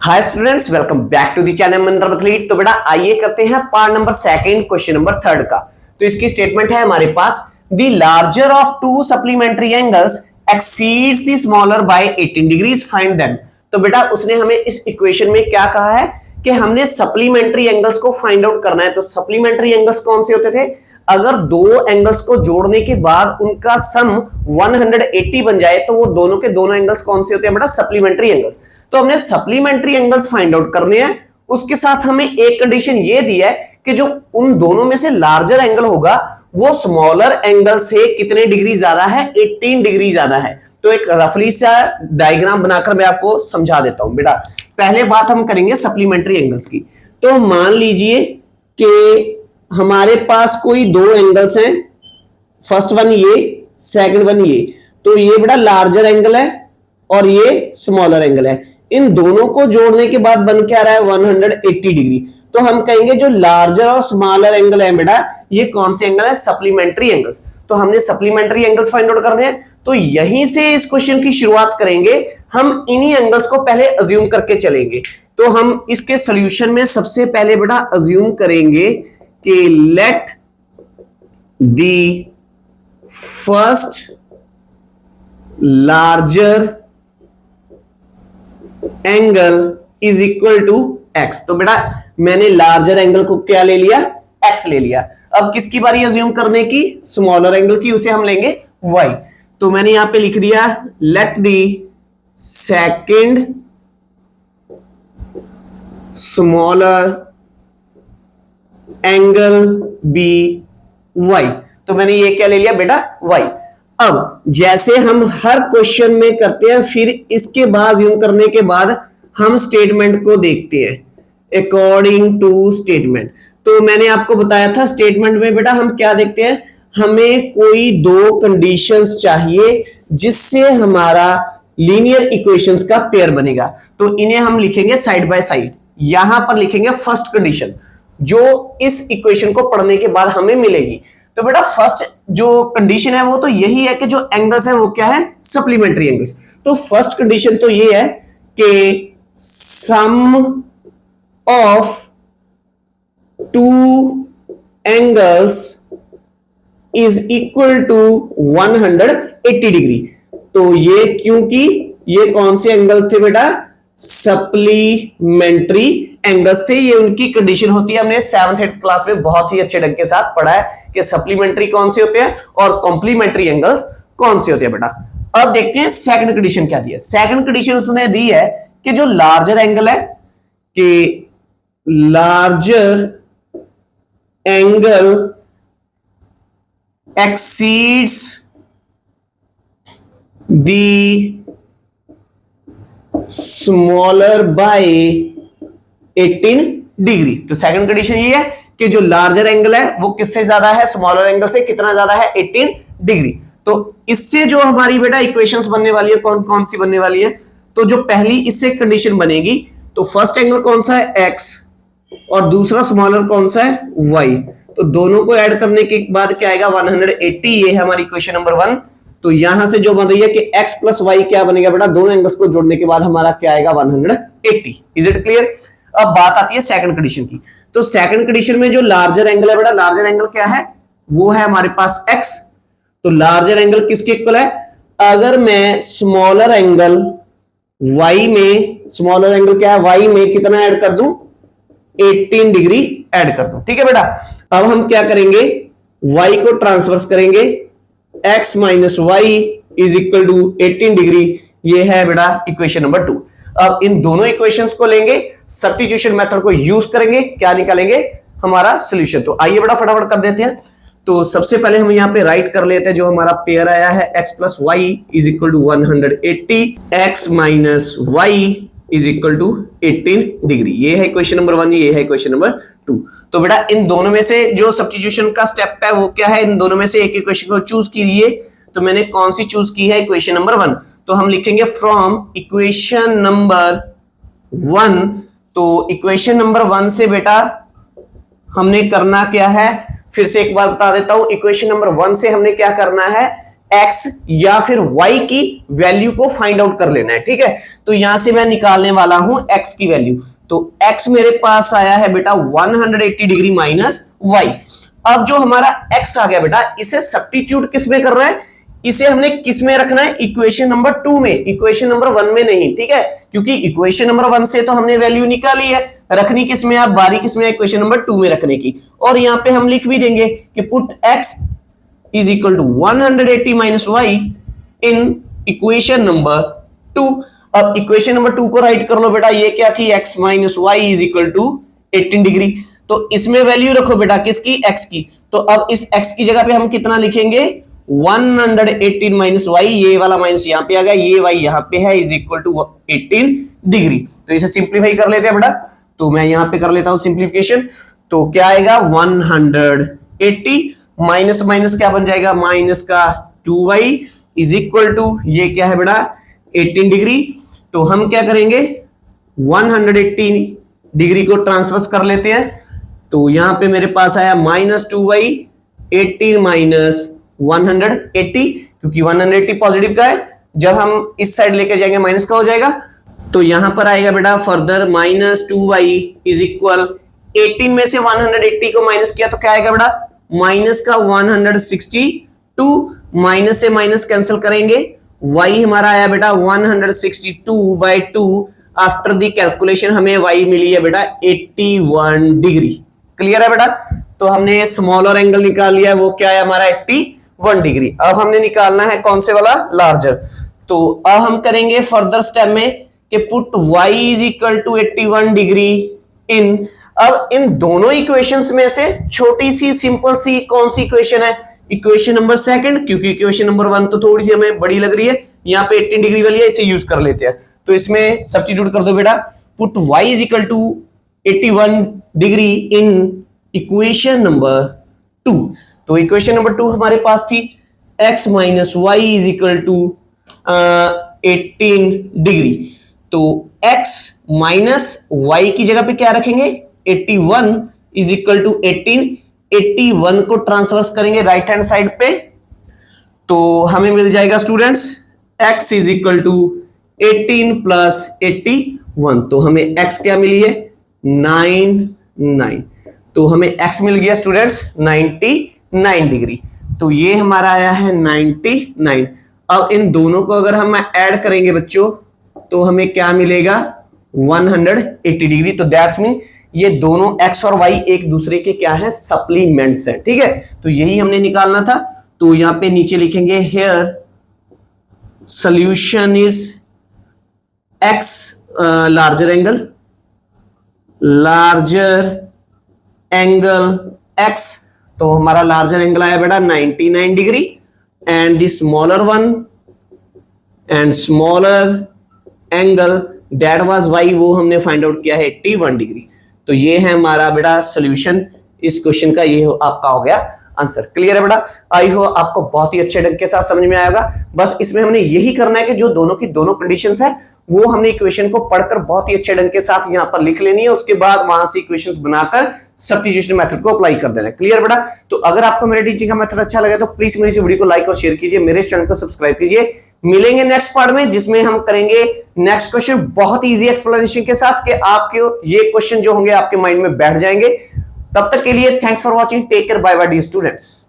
Hi students, welcome back to the channel Mantra Athlete. तो बेटा आइए करते हैं part number second question number third का। तो इसकी स्टेटमेंट है हमारे पास, the larger of two supplementary angles exceeds the smaller by 18 degrees, find them. तो बेटा उसने हमें इस इक्वेशन में क्या कहा है कि हमने सप्लीमेंट्री एंगल्स को फाइंड आउट करना है। तो सप्लीमेंट्री एंगल्स कौन से होते थे? अगर दो एंगल्स को जोड़ने के बाद उनका सम 180 बन जाए तो वो दोनों के दोनों एंगल्स कौन से होते हैं बेटा? Supplementary angles. तो हमने सप्लीमेंट्री एंगल्स फाइंड आउट करने हैं। उसके साथ हमें एक कंडीशन ये दी है कि जो उन दोनों में से लार्जर एंगल होगा वो स्मॉलर एंगल से कितने डिग्री ज्यादा है? 18 डिग्री ज्यादा है। तो एक रफली सा डायग्राम बनाकर मैं आपको समझा देता हूं बेटा। पहले बात हम करेंगे सप्लीमेंट्री एंगल्स की। तो मान लीजिए कि हमारे पास कोई दो एंगल्स हैं, फर्स्ट वन ये, सेकंड वन ये। तो ये बेटा लार्जर एंगल है और ये स्मॉलर एंगल है। इन दोनों को जोड़ने के बाद बन क्या रहा है? 180 डिग्री। तो हम कहेंगे जो लार्जर और स्मॉलर एंगल है बेटा, ये कौन से एंगल है? Supplementary angles. तो हमने सप्लीमेंट्री एंगल्स फाइंड आउट करने हैं। तो यहीं से इस क्वेश्चन की शुरुआत करेंगे। हम इन्हीं एंगल्स को पहले अज्यूम करके चलेंगे। तो हम इसके सॉल्यूशन में सबसे पहले बेटा अज्यूम करेंगे कि let the first larger angle is equal to X. तो बेटा मैंने लार्जर एंगल को क्या ले लिया? एक्स ले लिया। अब किसकी बारी अज्यूम करने की? स्मॉलर एंगल की। उसे हम लेंगे वाई। तो मैंने यहां पे लिख दिया let the second smaller angle be Y. तो मैंने ये क्या ले लिया बेटा? वाई। अब जैसे हम हर क्वेश्चन में करते हैं, फिर इसके बाद यूं करने के बाद हम स्टेटमेंट को देखते हैं अकॉर्डिंग टू स्टेटमेंट। तो मैंने आपको बताया था स्टेटमेंट में बेटा हम क्या देखते हैं, हमें कोई दो कंडीशंस चाहिए जिससे हमारा लीनियर इक्वेशंस का पेयर बनेगा। तो इन्हें हम लिखेंगे साइड बाय साइड। यहां पर लिखेंगे फर्स्ट कंडीशन जो इस इक्वेशन को पढ़ने के बाद हमें मिलेगी। तो बेटा फर्स्ट जो कंडीशन है वो तो यही है कि जो एंगल्स है वो क्या है? Supplementary angles. तो फर्स्ट कंडीशन तो ये है कि sum of two angles is equal to 180 degree. तो ये क्योंकि ये कौन से एंगल थे बेटा? सप्लीमेंट्री एंगल्स थे। ये उनकी कंडीशन होती है। हमने 7th 8th क्लास में बहुत ही अच्छे ढंग के साथ पढ़ा है कि सप्लीमेंट्री कौन से होते हैं और कॉम्प्लीमेंट्री एंगल्स कौन से होते हैं बेटा। अब देखते हैं सेकंड कंडीशन क्या दी है। सेकंड कंडीशन उसने दी है कि जो लार्जर एंगल है कि larger angle exceeds the smaller by 18 degree. तो सेकंड कंडीशन ये है कि जो लार्जर एंगल है वो किससे ज्यादा है? स्मॉलर एंगल से कितना ज्यादा है? 18 डिग्री। तो इससे जो हमारी बेटा इक्वेशंस बनने वाली है कौन कौन सी बनने वाली है? तो जो पहली इससे कंडीशन बनेगी, तो फर्स्ट एंगल कौन सा है? एक्स, और दूसरा स्मॉलर कौन सा है? वाई। तो दोनों को ऐड करने के बाद क्या आएगा? 180। ये है हमारी इक्वेशन नंबर 1। तो यहां से जो बन रही है कि x प्लस वाई क्या बनेगा बेटा? दोनों एंगल्स को जोड़ने के बाद हमारा क्या आएगा? 180। Is it clear? अब बात आती है सेकंड कंडीशन की। तो सेकंड कंडीशन में जो लार्जर एंगल है बेटा, लार्जर एंगल क्या है? वो है हमारे पास x। तो लार्जर एंगल किसके इक्वल है? अगर मैं स्मॉलर एंगल y में, स्मॉलर एंगल क्या है? y में कितना ऐड कर दूं? 18 डिग्री ऐड कर दूं। ठीक है बेटा। अब हम क्या करेंगे? y को ट्रांसवर्स करेंगे। x minus Y is equal to 18 degree. ये है बेटा इक्वेशन नंबर 2। अब इन दोनों इक्वेशंस को लेंगे, सब्स्टिट्यूशन मेथड को यूज करेंगे, क्या निकालेंगे? हमारा सॉल्यूशन। तो आइए बेटा फटाफट कर देते हैं। तो सबसे पहले हम यहां पे राइट कर लेते हैं जो हमारा पेयर आया है x plus Y is equal to 180, x minus Y is equal to 18 degree. ये है इक्वेशन नंबर 1, ये है इक्वेशन नंबर 2। तो बेटा इन दोनों में से जो सब्स्टिट्यूशन का स्टेप है वो क्या है? इन दोनों में से एक इक्वेशन को चूज कीजिए। तो मैंने कौन सी चूज की है? Equation number 1। तो हम लिखेंगे फ्रॉम इक्वेशन नंबर 1। तो इक्वेशन नंबर 1 से बेटा हमने करना क्या है? फिर से एक बार बता देता हूं, इक्वेशन नंबर 1 से हमने क्या करना है, x या फिर y की वैल्यू को फाइंड आउट कर लेना है, ठीक है। तो यहां से मैं निकालने वाला हूं x की वैल्यू। तो x मेरे पास आया है बेटा 180 डिग्री माइनस y। अब जो हमारा x आ गया बेटा, इसे सब्स्टिट्यूट किस में कर रहा है, इसे हमने किस में रखना है, इक्वेशन नंबर 2 में, इक्वेशन नंबर 1 में नहीं, ठीक है। क्योंकि इक्वेशन नंबर 1 से तो हमने वैल्यू निकाली है, रखनी किस में, आप बारी किस में, इक्वेशन नंबर 2 में रखने की। और यहां पे हम लिख भी देंगे कि put x is equal to 180 minus Y in equation number 2। अब इक्वेशन नंबर 2 को राइट कर लो बेटा, ये क्या थी, x minus Y is equal to 18 degree. तो इसमें वैल्यू रखो बेटा किसकी, x की। तो अब इस x की जगह पे हम कितना लिखेंगे, 118 माइनस वाई, ये वाला माइनस यहां पे आ गया, ये y यहां पे है, इज इक्वल टू 18 डिग्री। तो इसे सिंप्लीफाई कर लेते हैं बेटा, तो मैं यहां पे कर लेता हूं सिंप्लीफिकेशन। तो क्या आएगा, 180 माइनस माइनस क्या बन जाएगा, माइनस का 2y इज इक्वल टू, ये क्या है बेटा 18 डिग्री। तो हम क्या करेंगे, 180 डिग्री को ट्रांसवर्स कर लेते हैं। तो यहां पे मेरे पास आया माइनस 2y, 18 माइनस 180, क्योंकि 180 पॉजिटिव का है, जब हम इस साइड लेके जाएंगे माइनस का हो जाएगा। तो यहां पर आएगा बेटा further minus 2y is equal, 18 में से 180 को माइनस किया तो क्या आएगा बेटा, माइनस का 162, माइनस से माइनस कैंसिल करेंगे, y हमारा आया बेटा 162/2। आफ्टर द कैलकुलेशन हमें y मिली है बेटा 81 डिग्री। क्लियर है बेटा। तो हमने स्मॉलर एंगल निकाल लिया है, वो क्या है हमारा 81 डिग्री। अब हमने निकालना है कौन से वाला, लार्जर। तो अब हम करेंगे फर्दर स्टेप में कि put y is equal to 81 degree in, अब इन दोनों इक्वेशंस में से छोटी सी सिंपल सी कौन सी इक्वेशन है, इक्वेशन नंबर 2, क्योंकि इक्वेशन नंबर 1 तो थोड़ी सी हमें बड़ी लग रही है, यहाँ पे 18 डिग्री वाली है, इसे यूज कर लेते हैं। तो इसमें सब्स्टिट्यूट कर दो बेटा, put y is equal to 81 degree in equation number 2। तो इक्वेशन नंबर 2 हमारे पास थी x minus Y is equal to 18 degree. तो x माइनस y की जगह पे क्या रखेंगे, 81 इज इक्वल टू 18, 81 को ट्रांसवर्स करेंगे राइट हैंड साइड पे, तो हमें मिल जाएगा students x is equal to 18 plus 81। तो हमें x क्या मिली है, 99। तो हमें x मिल गया स्टूडेंट्स 99 डिग्री। तो ये हमारा आया है 99। अब इन दोनों को अगर हम ऐड करेंगे बच्चों, तो हमें क्या मिलेगा, 180 डिग्री। तो दैट्स मीन ये दोनों x और y एक दूसरे के क्या है, सप्लीमेंट्स हैं, ठीक है। तो यही हमने निकालना था। तो यहां पे नीचे लिखेंगे here solution is x larger angle x। तो हमारा लार्जर एंगल आया बेटा 99 degree and the smaller one and smaller angle that was y, वो हमने फाइंड आउट किया है 81 डिग्री। तो ये है हमारा बेटा सॉल्यूशन इस क्वेश्चन का, ये आपका हो गया आंसर। क्लियर है बेटा। आई हो आपको बहुत ही अच्छे ढंग के साथ समझ में आएगा। बस इसमें हमने यही करना है कि जो दोनों की दोनों कंडीशंस है वो हमने इक्वेशन को पढ़कर बहुत ही अच्छे ढंग के साथ यहां पर लिख लेनी है, उसके बाद वहां से इक्वेशंस बनाकर सब्स्टिट्यूशन मेथड को अप्लाई कर देना है। क्लियर बेटा। तो अगर आपको मेरे टीचिंग का मेथड अच्छा लगे तो प्लीज मेरी इस वीडियो को लाइक और शेयर कीजिए, मेरे चैनल को सब्सक्राइब कीजिए। मिलेंगे नेक्स्ट पार्ट में, जिसमें हम करेंगे नेक्स्ट क्वेश्चन बहुत इजी एक्सप्लेनेशन के साथ कि आपके ये क्वेश्चन जो होंगे आपके माइंड में बैठ जाएंगे। तब तक के लिए thanks for watching, take care, bye bye dear students.